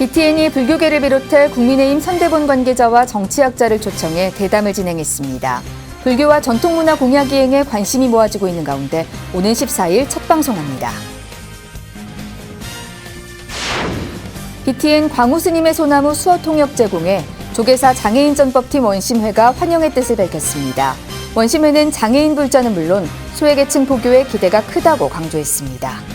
BTN이 불교계를 비롯해 국민의힘 선대본 관계자와 정치학자를 초청해 대담을 진행했습니다. 불교와 전통문화 공약 이행에 관심이 모아지고 있는 가운데 오는 14일 첫 방송합니다. BTN 광우 스님의 소나무 수어 통역 제공에 조계사 장애인전법팀 원심회가 환영의 뜻을 밝혔습니다. 원심회는 장애인 불자는 물론 소외계층 포교에 기대가 크다고 강조했습니다.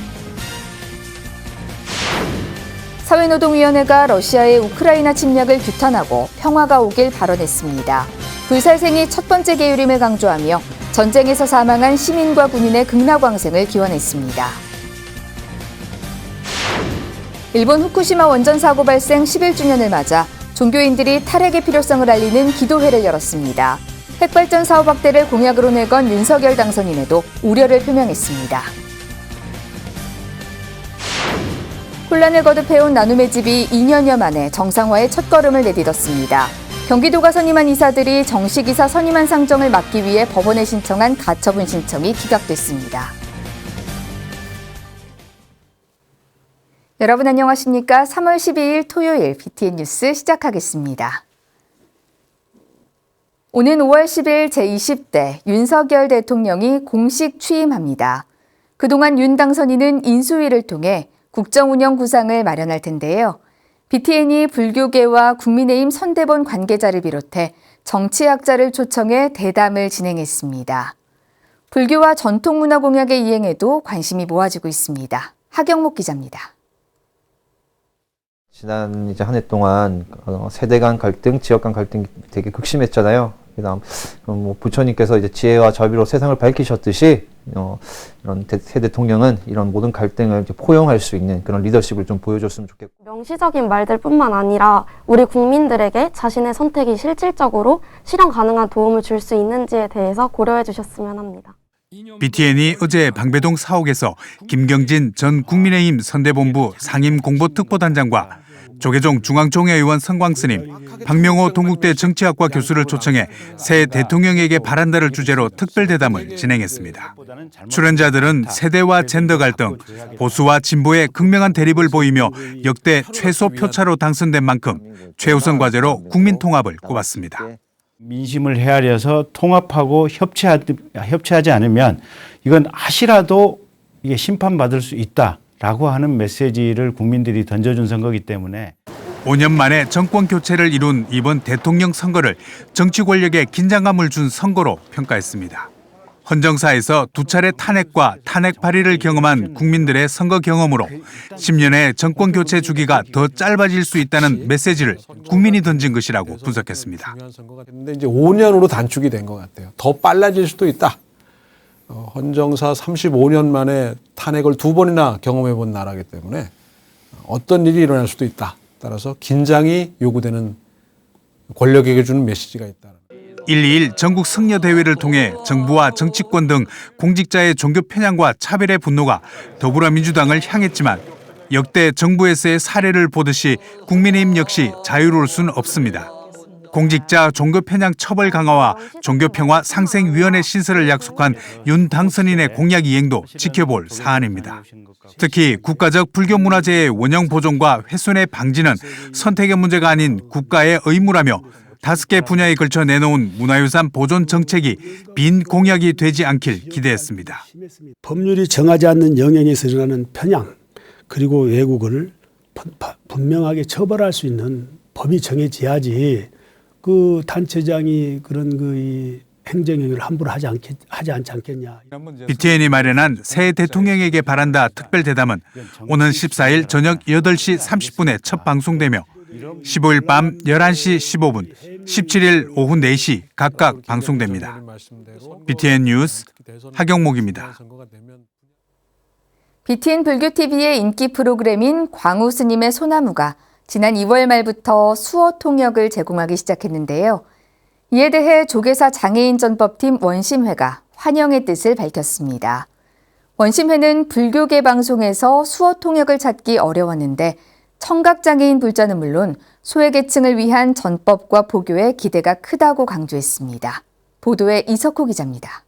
사회노동위원회가 러시아의 우크라이나 침략을 규탄하고 평화가 오길 발언했습니다. 불살생이 첫 번째 계율임을 강조하며 전쟁에서 사망한 시민과 군인의 극락왕생을 기원했습니다. 일본 후쿠시마 원전 사고 발생 11주년을 맞아 종교인들이 탈핵의 필요성을 알리는 기도회를 열었습니다. 핵발전 사업 확대를 공약으로 내건 윤석열 당선인에도 우려를 표명했습니다. 혼란을 거듭해온 나눔의 집이 2년여 만에 정상화의 첫걸음을 내딛었습니다. 경기도가 선임한 이사들이 정식이사 선임한 상정을 막기 위해 법원에 신청한 가처분 신청이 기각됐습니다. 여러분 안녕하십니까? 3월 12일 토요일 BTN 뉴스 시작하겠습니다. 오는 5월 10일 제20대 윤석열 대통령이 공식 취임합니다. 그동안 윤 당선인은 인수위를 통해 국정운영 구상을 마련할 텐데요. BTN이 불교계와 국민의힘 선대본 관계자를 비롯해 정치학자를 초청해 대담을 진행했습니다. 불교와 전통문화 공약의 이행에도 관심이 모아지고 있습니다. 하경목 기자입니다. 지난 한 해 동안 세대 간 갈등, 지역 간 갈등이 되게 극심했잖아요. 그다음 부처님께서 이제 지혜와 자비로 세상을 밝히셨듯이 이런 새 대통령은 이런 모든 갈등을 이제 포용할 수 있는 그런 리더십을 좀 보여줬으면 좋겠고. 명시적인 말들뿐만 아니라 우리 국민들에게 자신의 선택이 실질적으로 실현 가능한 도움을 줄 수 있는지에 대해서 고려해 주셨으면 합니다. BTN이 어제 방배동 사옥에서 김경진 전 국민의힘 선대본부 상임공보특보단장과 조계종 중앙총회의원 성광스님, 박명호 동국대 정치학과 교수를 초청해 새 대통령에게 바란다를 주제로 특별대담을 진행했습니다. 출연자들은 세대와 젠더 갈등, 보수와 진보의 극명한 대립을 보이며 역대 최소 표차로 당선된 만큼 최우선 과제로 국민 통합을 꼽았습니다. 민심을 헤아려서 통합하고 협치하지 않으면 이건 하시라도 이게 심판받을 수 있다라고 하는 메시지를 국민들이 던져준 선거이기 때문에 5년 만에 정권 교체를 이룬 이번 대통령 선거를 정치 권력에 긴장감을 준 선거로 평가했습니다. 헌정사에서 두 차례 탄핵과 탄핵 발의를 경험한 국민들의 선거 경험으로 10년의 정권 교체 주기가 더 짧아질 수 있다는 메시지를 국민이 던진 것이라고 분석했습니다. 근데 이제 5년으로 단축이 된 것 같아요. 더 빨라질 수도 있다. 헌정사 35년 만에 탄핵을 2번이나 경험해 본 나라이기 때문에 어떤 일이 일어날 수도 있다. 따라서 긴장이 요구되는 권력에게 주는 메시지가 있다. 121 전국 승려 대회를 통해 정부와 정치권 등 공직자의 종교 편향과 차별의 분노가 더불어민주당을 향했지만 역대 정부에서의 사례를 보듯이 국민의힘 역시 자유로울 수는 없습니다. 공직자 종교 편향 처벌 강화와 종교평화 상생위원회 신설을 약속한 윤 당선인의 공약 이행도 지켜볼 사안입니다. 특히 국가적 불교문화재의 원형 보존과 훼손의 방지는 선택의 문제가 아닌 국가의 의무라며 5개 분야에 걸쳐 내놓은 문화유산 보존 정책이 빈 공약이 되지 않길 기대했습니다. 법률이 정하지 않는 영역에서 일어나는 편향 그리고 왜곡을 분명하게 처벌할 수 있는 법이 정해져야지 그 단체장이 그런 그 행정행위를 함부로 하지 않지 않겠냐. BTN이 마련한 새 대통령에게 바란다 특별대담은 오는 14일 저녁 8시 30분에 첫 방송되며 15일 밤 11시 15분, 17일 오후 4시 각각 방송됩니다. BTN 뉴스 하경목입니다. BTN 불교TV의 인기 프로그램인 광우 스님의 소나무가 지난 2월 말부터 수어 통역을 제공하기 시작했는데요. 이에 대해 조계사 장애인전법팀 원심회가 환영의 뜻을 밝혔습니다. 원심회는 불교계 방송에서 수어 통역을 찾기 어려웠는데 청각장애인 불자는 물론 소외계층을 위한 전법과 포교에 기대가 크다고 강조했습니다. 보도에 이석호 기자입니다.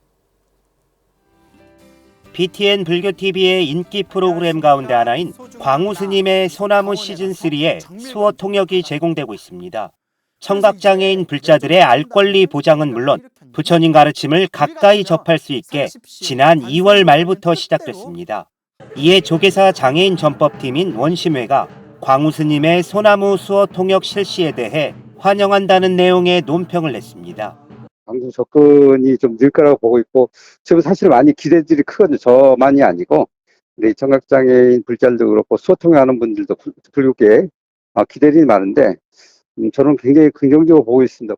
BTN 불교TV의 인기 프로그램 가운데 하나인 광우 스님의 소나무 시즌3에 수어 통역이 제공되고 있습니다. 청각장애인 불자들의 알 권리 보장은 물론 부처님 가르침을 가까이 접할 수 있게 지난 2월 말부터 시작됐습니다. 이에 조계사 장애인 전법팀인 원심회가 광우 스님의 소나무 수어 통역 실시에 대해 환영한다는 내용의 논평을 냈습니다. 방송 접근이 좀 늘 거라고 보고 있고 지금 사실 많이 기대들이 크거든요. 저만이 아니고 우리 청각장애인 불자들도 그렇고 수어 통역하는 분들도 불교계 기대들이 많은데 저는 굉장히 긍정적으로 보고 있습니다.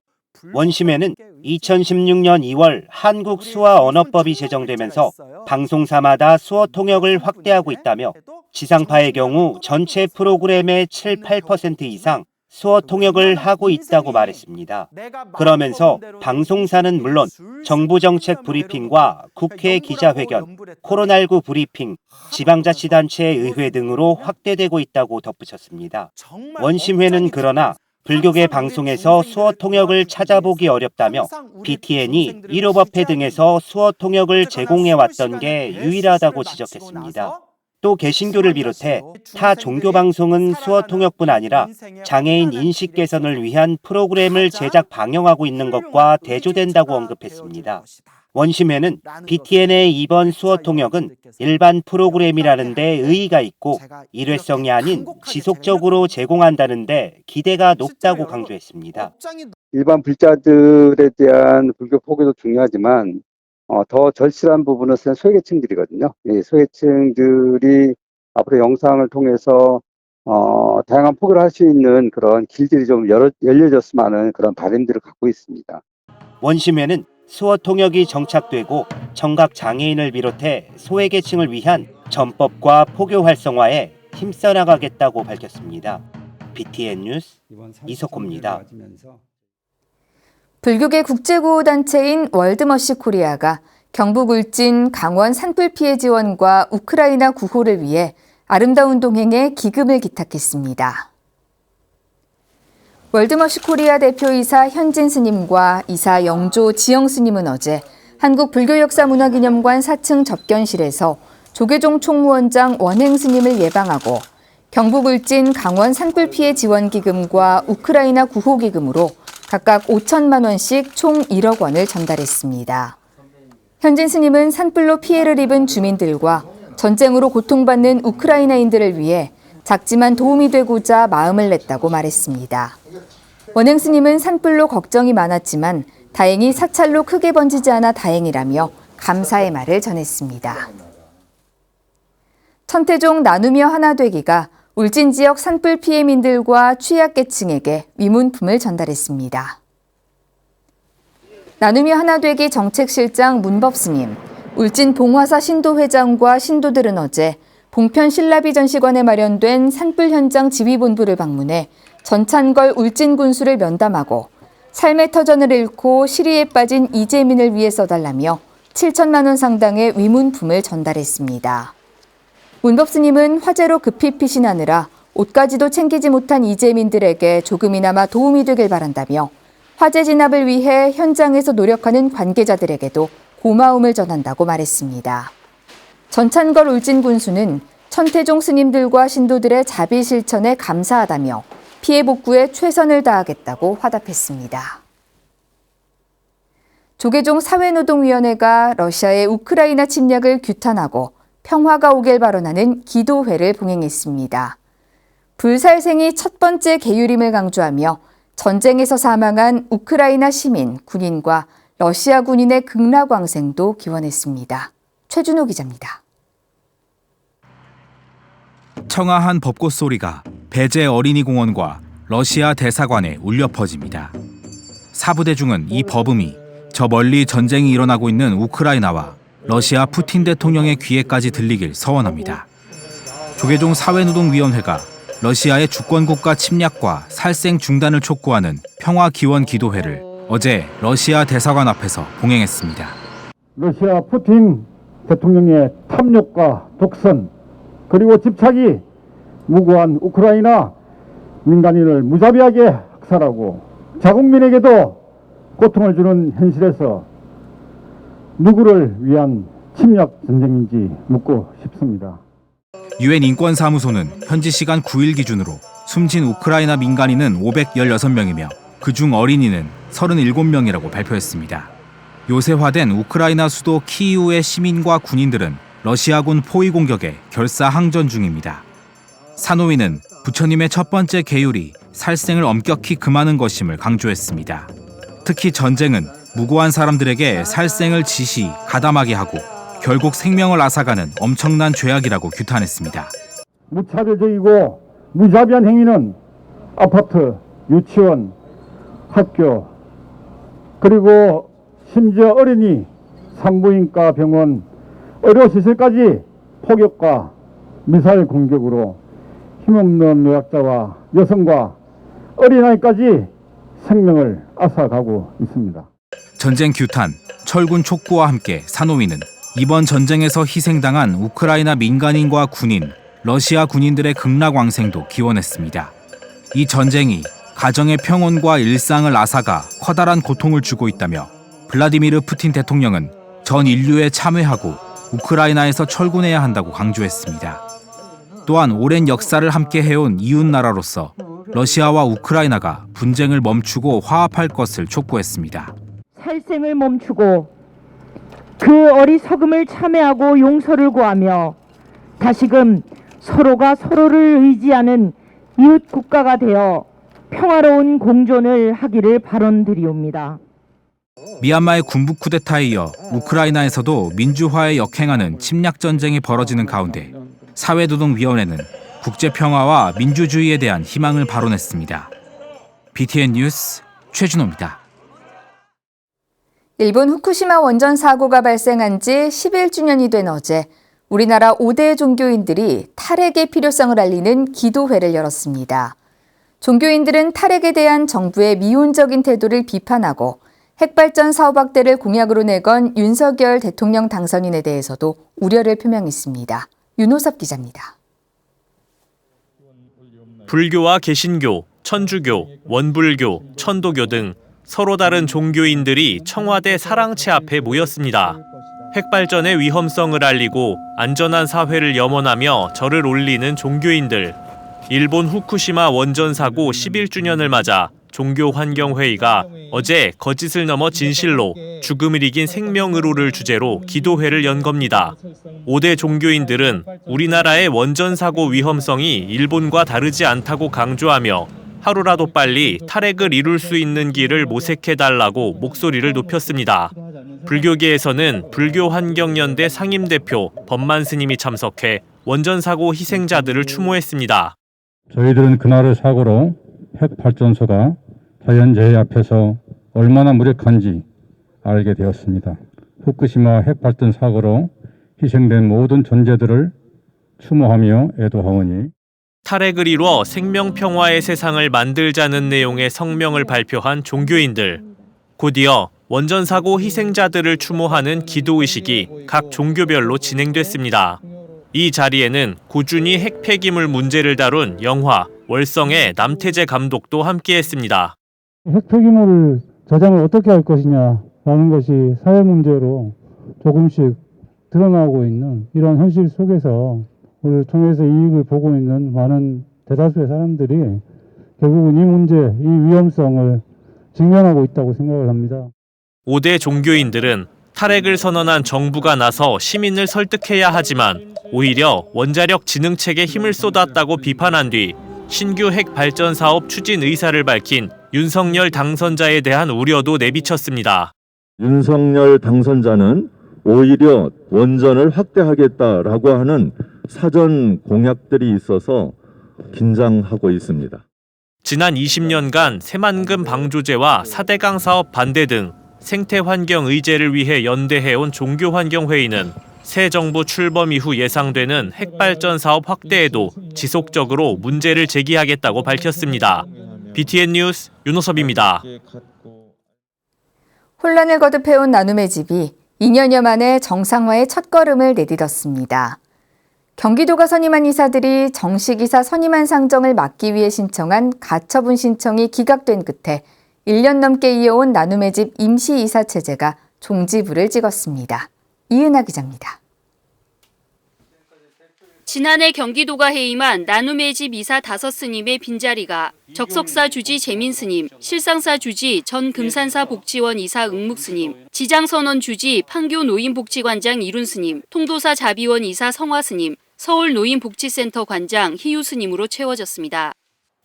원심회는 2016년 2월 한국 수화 언어법이 제정되면서 방송사마다 수어 통역을 확대하고 있다며 지상파의 경우 전체 프로그램의 7, 8% 이상 수어 통역을 하고 있다고 말했습니다. 그러면서 방송사는 물론 정부 정책 브리핑과 국회 기자회견, 코로나19 브리핑, 지방자치단체 의회 등으로 확대되고 있다고 덧붙였습니다. 원심회는 그러나 불교계 방송에서 수어 통역을 찾아보기 어렵다며 BTN이 1호법회 등에서 수어 통역을 제공해왔던 게 유일하다고 지적했습니다. 또 개신교를 비롯해 타 종교 방송은 수어 통역뿐 아니라 장애인 인식 개선을 위한 프로그램을 제작 방영하고 있는 것과 대조된다고 언급했습니다. 원심회는 BTN의 이번 수어 통역은 일반 프로그램이라는 데 의의가 있고 일회성이 아닌 지속적으로 제공한다는 데 기대가 높다고 강조했습니다. 일반 불자들에 대한 불교 포교도 중요하지만 더 절실한 부분은 소외계층들이거든요. 이 소외계층들이 앞으로 영상을 통해서 다양한 포교를 할 수 있는 그런 길들이 좀 열려졌으면 하는 그런 바람들을 갖고 있습니다. 원심회는 수어 통역이 정착되고 청각 장애인을 비롯해 소외계층을 위한 전법과 포교 활성화에 힘써 나가겠다고 밝혔습니다. BTN 뉴스 이석호입니다. 불교계 국제구호단체인 월드머시 코리아가 경북 울진 강원 산불 피해 지원과 우크라이나 구호를 위해 아름다운 동행에 기금을 기탁했습니다. 월드머시 코리아 대표이사 현진 스님과 이사 영조 지영 스님은 어제 한국불교역사문화기념관 4층 접견실에서 조계종 총무원장 원행 스님을 예방하고 경북 울진 강원 산불 피해 지원 기금과 우크라이나 구호 기금으로 각각 5천만 원씩 총 1억 원을 전달했습니다. 현진 스님은 산불로 피해를 입은 주민들과 전쟁으로 고통받는 우크라이나인들을 위해 작지만 도움이 되고자 마음을 냈다고 말했습니다. 원행 스님은 산불로 걱정이 많았지만 다행히 사찰로 크게 번지지 않아 다행이라며 감사의 말을 전했습니다. 천태종 나누며 하나 되기가 울진 지역 산불 피해민들과 취약계층에게 위문품을 전달했습니다. 나누며 하나 되기 정책실장 문법스님, 울진 봉화사 신도회장과 신도들은 어제 봉편 신라비 전시관에 마련된 산불 현장 지휘본부를 방문해 전찬걸 울진 군수를 면담하고 삶의 터전을 잃고 시리에 빠진 이재민을 위해 써달라며 7천만 원 상당의 위문품을 전달했습니다. 문법스님은 화재로 급히 피신하느라 옷가지도 챙기지 못한 이재민들에게 조금이나마 도움이 되길 바란다며 화재 진압을 위해 현장에서 노력하는 관계자들에게도 고마움을 전한다고 말했습니다. 전찬걸 울진 군수는 천태종 스님들과 신도들의 자비 실천에 감사하다며 피해 복구에 최선을 다하겠다고 화답했습니다. 조계종 사회노동위원회가 러시아의 우크라이나 침략을 규탄하고 평화가 오길 발언하는 기도회를 봉행했습니다. 불살생이 첫 번째 계율임을 강조하며 전쟁에서 사망한 우크라이나 시민, 군인과 러시아 군인의 극락왕생도 기원했습니다. 최준호 기자입니다. 청아한 벚꽃 소리가 배제 어린이공원과 러시아 대사관에 울려 퍼집니다. 사부대중은 이 버음이 저 멀리 전쟁이 일어나고 있는 우크라이나와 러시아 푸틴 대통령의 귀에까지 들리길 서원합니다. 조계종 사회노동위원회가 러시아의 주권국가 침략과 살생 중단을 촉구하는 평화기원 기도회를 어제 러시아 대사관 앞에서 봉행했습니다. 러시아 푸틴 대통령의 탐욕과 독선 그리고 집착이 무고한 우크라이나 민간인을 무자비하게 학살하고 자국민에게도 고통을 주는 현실에서 누구를 위한 침략 전쟁인지 묻고 싶습니다. 유엔 인권사무소는 현지 시간 9일 기준으로 숨진 우크라이나 민간인은 516명이며 그중 어린이는 37명이라고 발표했습니다. 요새화된 우크라이나 수도 키이우의 시민과 군인들은 러시아군 포위 공격에 결사 항전 중입니다. 사노위는 부처님의 첫 번째 계율이 살생을 엄격히 금하는 것임을 강조했습니다. 특히 전쟁은 무고한 사람들에게 살생을 지시, 가담하게 하고 결국 생명을 앗아가는 엄청난 죄악이라고 규탄했습니다. 무차별적이고 무자비한 행위는 아파트, 유치원, 학교, 그리고 심지어 어린이, 산부인과 병원, 의료시설까지 폭격과 미사일 공격으로 힘없는 노약자와 여성과 어린아이까지 생명을 앗아가고 있습니다. 전쟁 규탄, 철군 촉구와 함께 사노위는 이번 전쟁에서 희생당한 우크라이나 민간인과 군인, 러시아 군인들의 극락왕생도 기원했습니다. 이 전쟁이 가정의 평온과 일상을 앗아가 커다란 고통을 주고 있다며 블라디미르 푸틴 대통령은 전 인류에 참회하고 우크라이나에서 철군해야 한다고 강조했습니다. 또한 오랜 역사를 함께 해온 이웃 나라로서 러시아와 우크라이나가 분쟁을 멈추고 화합할 것을 촉구했습니다. 살생을 멈추고 그 어리석음을 참회하고 용서를 구하며 다시금 서로가 서로를 의지하는 이웃 국가가 되어 평화로운 공존을 하기를 발언드리옵니다. 미얀마의 군부 쿠데타에 이어 우크라이나에서도 민주화에 역행하는 침략 전쟁이 벌어지는 가운데 사회노동위원회는 국제평화와 민주주의에 대한 희망을 발언했습니다. BTN 뉴스 최준호입니다. 일본 후쿠시마 원전 사고가 발생한 지 11주년이 된 어제 우리나라 5대 종교인들이 탈핵의 필요성을 알리는 기도회를 열었습니다. 종교인들은 탈핵에 대한 정부의 미온적인 태도를 비판하고 핵발전 사업 확대를 공약으로 내건 윤석열 대통령 당선인에 대해서도 우려를 표명했습니다. 윤호섭 기자입니다. 불교와 개신교, 천주교, 원불교, 천도교 등 서로 다른 종교인들이 청와대 사랑채 앞에 모였습니다. 핵발전의 위험성을 알리고 안전한 사회를 염원하며 절을 올리는 종교인들. 일본 후쿠시마 원전 사고 11주년을 맞아 종교환경회의가 어제 거짓을 넘어 진실로, 죽음을 이긴 생명의로를 주제로 기도회를 연 겁니다. 5대 종교인들은 우리나라의 원전 사고 위험성이 일본과 다르지 않다고 강조하며 하루라도 빨리 탈핵을 이룰 수 있는 길을 모색해달라고 목소리를 높였습니다. 불교계에서는 불교환경연대 상임대표 법만 스님이 참석해 원전 사고 희생자들을 추모했습니다. 저희들은 그날의 사고로 핵발전소가 자연재해 앞에서 얼마나 무력한지 알게 되었습니다. 후쿠시마 핵발전 사고로 희생된 모든 존재들을 추모하며 애도하오니 탈핵을 이루어 생명평화의 세상을 만들자는 내용의 성명을 발표한 종교인들. 곧이어 원전 사고 희생자들을 추모하는 기도의식이 각 종교별로 진행됐습니다. 이 자리에는 꾸준히 핵 폐기물 문제를 다룬 영화 월성의 남태재 감독도 함께했습니다. 핵 폐기물 저장을 어떻게 할 것이냐라는 것이 사회 문제로 조금씩 드러나고 있는 이런 현실 속에서 우리 통해서 이익을 보고 있는 많은 대다수의 사람들이 결국은 이 문제, 이 위험성을 직면하고 있다고 생각을 합니다. 5대 종교인들은 탈핵을 선언한 정부가 나서 시민을 설득해야 하지만 오히려 원자력 진흥책에 힘을 쏟았다고 비판한 뒤 신규 핵 발전 사업 추진 의사를 밝힌 윤석열 당선자에 대한 우려도 내비쳤습니다. 윤석열 당선자는 오히려 원전을 확대하겠다라고 하는 사전 공약들이 있어서 긴장하고 있습니다. 지난 20년간 새만금 방조제와 4대강 사업 반대 등 생태환경 의제를 위해 연대해온 종교환경회의는 새 정부 출범 이후 예상되는 핵발전 사업 확대에도 지속적으로 문제를 제기하겠다고 밝혔습니다. BTN 뉴스 윤호섭입니다. 혼란을 거듭해온 나눔의 집이 2년여 만에 정상화의 첫걸음을 내딛었습니다. 경기도가 선임한 이사들이 정식이사 선임안 상정을 막기 위해 신청한 가처분 신청이 기각된 끝에 1년 넘게 이어온 나눔의 집 임시이사 체제가 종지부를 찍었습니다. 이은하 기자입니다. 지난해 경기도가 해임한 나눔의 집 이사 5스님의 빈자리가 적석사 주지 재민스님, 실상사 주지 전 금산사 복지원 이사 응묵스님, 지장선원 주지 판교 노인복지관장 이룬스님, 통도사 자비원 이사 성화스님, 서울 노인복지센터 관장 희유스님으로 채워졌습니다.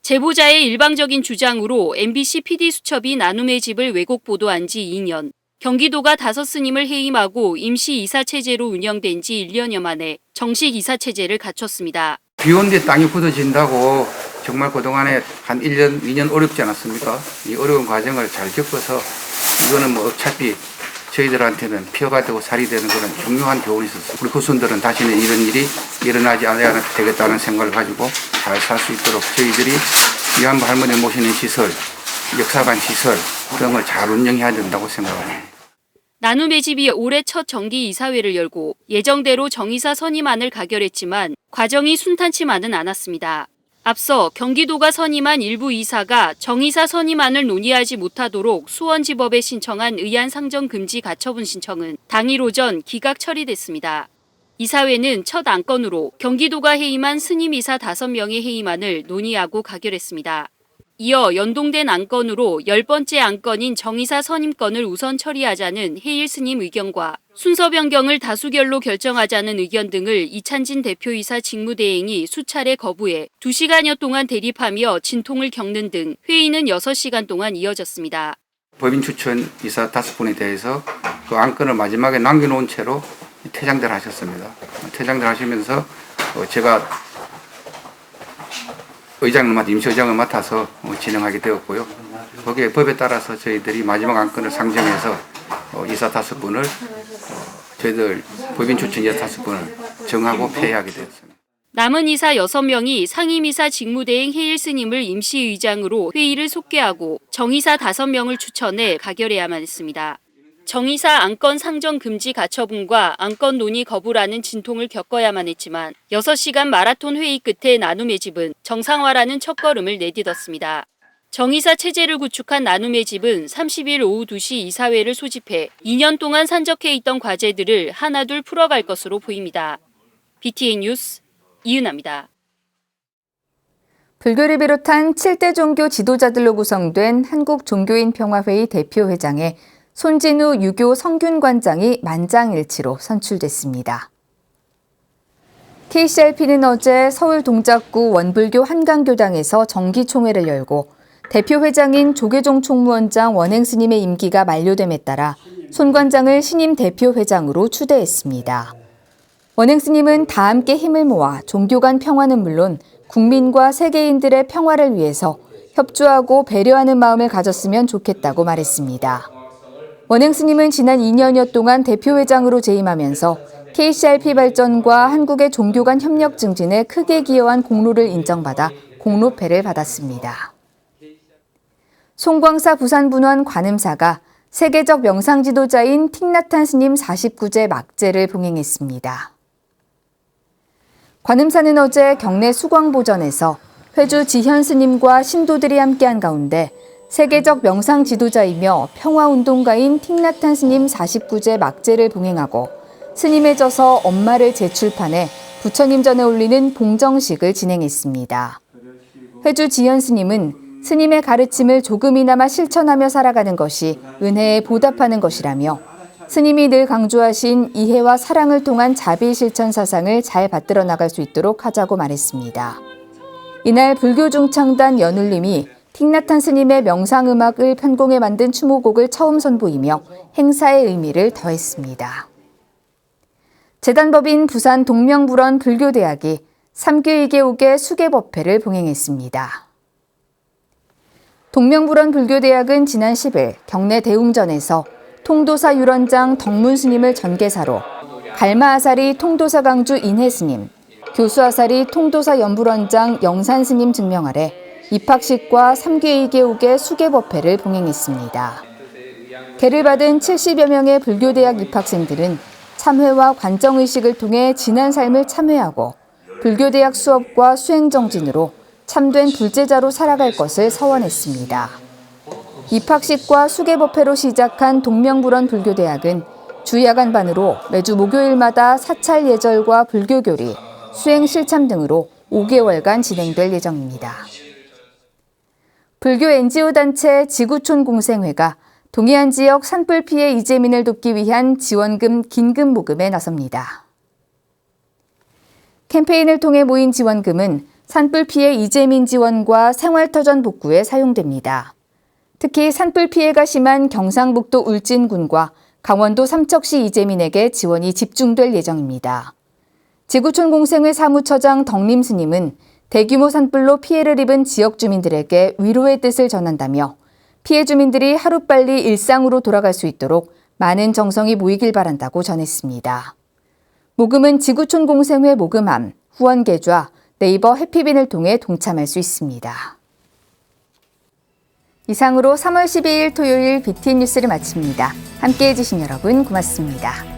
제보자의 일방적인 주장으로 MBC PD수첩이 나눔의 집을 왜곡 보도한 지 2년, 경기도가 5스님을 해임하고 임시 이사체제로 운영된 지 1년여 만에 정식 이사체제를 갖췄습니다. 비 온 데 땅이 굳어진다고 정말 그동안에 한 1년, 2년 어렵지 않았습니까? 이 어려운 과정을 잘 겪어서 이거는 뭐 어차피 저희들한테는 피어가 되고 살이 되는 그런 중요한 교훈이 있었어요. 우리 후손들은 다시는 이런 일이 일어나지 않아야 되겠다는 생각을 가지고 잘 살 수 있도록 저희들이 위안부 할머니 모시는 시설, 역사관 시설 등을 잘 운영해야 된다고 생각합니다. 나눔의 집이 올해 첫 정기 이사회를 열고 예정대로 정이사 선임안을 가결했지만 과정이 순탄치만은 않았습니다. 앞서 경기도가 선임한 일부 이사가 정이사 선임안을 논의하지 못하도록 수원지법에 신청한 의안 상정 금지 가처분 신청은 당일 오전 기각 처리됐습니다. 이사회는 첫 안건으로 경기도가 해임한 스님이사 5명의 해임안을 논의하고 가결했습니다. 이어 연동된 안건으로 10번째 안건인 정이사 선임건을 우선 처리하자는 해일 스님 의견과 순서 변경을 다수결로 결정하자는 의견 등을 이찬진 대표이사 직무대행이 수차례 거부해 2시간여 동안 대립하며 진통을 겪는 등 회의는 6시간 동안 이어졌습니다. 법인 추천 이사 5분에 대해서 그 안건을 마지막에 남겨놓은 채로 퇴장들 하셨습니다. 퇴장들 하시면서 제가 임시의장을 맡아서 진행하게 되었고요. 거기에 법에 따라서 저희들이 마지막 안건을 상정해서 이사 5분을 저희들 법인 추천 이사 5분을 정하고 폐회하게 되었습니다. 남은 이사 6명이 상임이사 직무대행 해일 스님을 임시의장으로 회의를 속개하고 정이사 5명을 추천해 가결해야만 했습니다. 정이사 안건 상정 금지 가처분과 안건 논의 거부라는 진통을 겪어야만 했지만 6시간 마라톤 회의 끝에 나눔의 집은 정상화라는 첫걸음을 내딛었습니다. 정이사 체제를 구축한 나눔의 집은 30일 오후 2시 이사회를 소집해 2년 동안 산적해 있던 과제들을 하나둘 풀어갈 것으로 보입니다. BTN 뉴스 이은아입니다. 불교를 비롯한 7대 종교 지도자들로 구성된 한국종교인평화회의 대표회장에 손진우 유교 성균관장이 만장일치로 선출됐습니다. KCRP는 어제 서울 동작구 원불교 한강교당에서 정기총회를 열고 대표회장인 조계종 총무원장 원행스님의 임기가 만료됨에 따라 손 관장을 신임 대표회장으로 추대했습니다. 원행스님은 다 함께 힘을 모아 종교 간 평화는 물론 국민과 세계인들의 평화를 위해서 협조하고 배려하는 마음을 가졌으면 좋겠다고 말했습니다. 원행스님은 지난 2년여 동안 대표회장으로 재임하면서 KCRP 발전과 한국의 종교 간 협력 증진에 크게 기여한 공로를 인정받아 공로패를 받았습니다. 송광사 부산분원 관음사가 세계적 명상 지도자인 틱나탄 스님 49제 막제를 봉행했습니다. 관음사는 어제 경내 수광보전에서 회주 지현 스님과 신도들이 함께한 가운데 세계적 명상 지도자이며 평화운동가인 틱나탄 스님 49제 막제를 봉행하고 스님의 저서 엄마를 재출판해 부처님 전에 올리는 봉정식을 진행했습니다. 회주 지현 스님은 스님의 가르침을 조금이나마 실천하며 살아가는 것이 은혜에 보답하는 것이라며 스님이 늘 강조하신 이해와 사랑을 통한 자비 실천 사상을 잘 받들어 나갈 수 있도록 하자고 말했습니다. 이날 불교 중창단 연울림이 틱나탄 스님의 명상음악을 편곡해 만든 추모곡을 처음 선보이며 행사의 의미를 더했습니다. 재단법인 부산 동명불원 불교대학이 3교2개옥의 수계법회를 봉행했습니다. 동명불원 불교대학은 지난 10일 경내 대웅전에서 통도사 유런장 덕문 스님을 전계사로, 갈마아사리 통도사 강주 인해 스님, 교수아사리 통도사 연불원장 영산 스님 증명 아래 입학식과 3교2개옥의 수계법회를 봉행했습니다. 계를 받은 70여 명의 불교대학 입학생들은 참회와 관정의식을 통해 지난 삶을 참회하고 불교대학 수업과 수행정진으로 참된 불제자로 살아갈 것을 서원했습니다. 입학식과 수계법회로 시작한 동명불원 불교대학은 주야간반으로 매주 목요일마다 사찰 예절과 불교교리, 수행 실참 등으로 5개월간 진행될 예정입니다. 불교 NGO 단체 지구촌 공생회가 동해안 지역 산불 피해 이재민을 돕기 위한 지원금 긴급 모금에 나섭니다. 캠페인을 통해 모인 지원금은 산불 피해 이재민 지원과 생활터전 복구에 사용됩니다. 특히 산불 피해가 심한 경상북도 울진군과 강원도 삼척시 이재민에게 지원이 집중될 예정입니다. 지구촌 공생회 사무처장 덕림 스님은 대규모 산불로 피해를 입은 지역 주민들에게 위로의 뜻을 전한다며 피해 주민들이 하루빨리 일상으로 돌아갈 수 있도록 많은 정성이 모이길 바란다고 전했습니다. 모금은 지구촌 공생회 모금함, 후원 계좌, 네이버 해피빈을 통해 동참할 수 있습니다. 이상으로 3월 12일 토요일 BTN 뉴스를 마칩니다. 함께해 주신 여러분 고맙습니다.